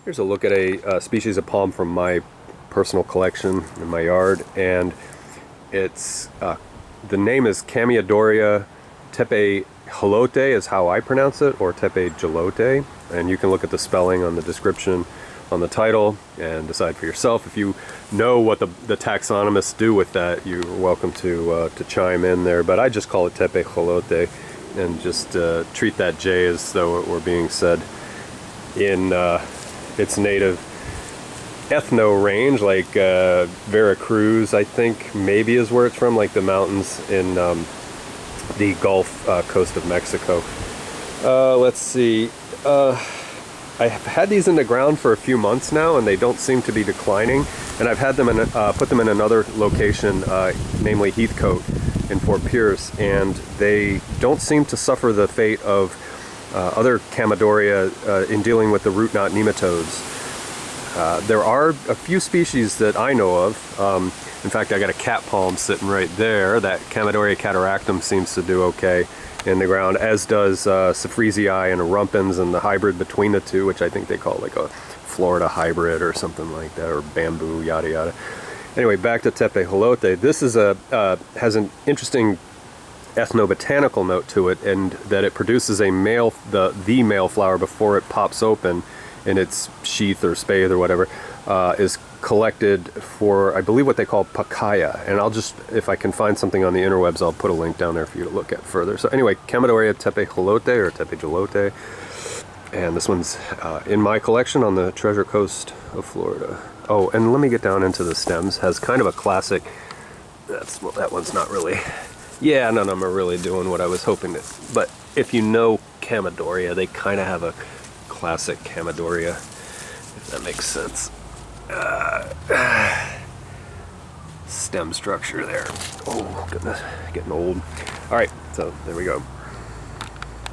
Here's a look at a species of palm from my personal collection in my yard, and it's the name is Chamaedorea tepejilote is how I pronounce it, or tepejilote, and you can look at the spelling on the description on the title and decide for yourself. If you know what the taxonomists do with that, you're welcome to chime in there, but I just call it tepejilote and just treat that J as though it were being said in its native ethno range, like Veracruz, I think maybe is where it's from, like the mountains in the Gulf coast of Mexico. Let's see. I've had these in the ground for a few months now, and they don't seem to be declining. And I've had them in, put them in another location, namely Heathcote in Fort Pierce, and they don't seem to suffer the fate of other Chamaedorea in dealing with the root knot nematodes. There are a few species that I know of. In fact, I got a cat palm sitting right there. That Chamaedorea cataractum seems to do okay in the ground, as does Safreezii and Rumpins, and the hybrid between the two, which I think they call like a Florida hybrid or something like that, or bamboo, yada yada. Anyway, back to tepejilote. This is has an interesting ethnobotanical note to it, and that it produces a male, the male flower before it pops open in its sheath or spathe or whatever, is collected for, I believe, what they call Pacaya. And I'll just, if I can find something on the interwebs, I'll put a link down there for you to look at further. So anyway, Chamaedorea tepejilote, or tepejilote, and this one's in my collection on the Treasure Coast of Florida. Oh, and let me get down into the stems. Has kind of a classic, well, that one's not really, yeah, none of them are really doing what I was hoping to, but if you know Chamaedorea, they kind of have a classic Chamaedorea, if that makes sense. Stem structure there. Oh goodness, getting old. All right, so there we go.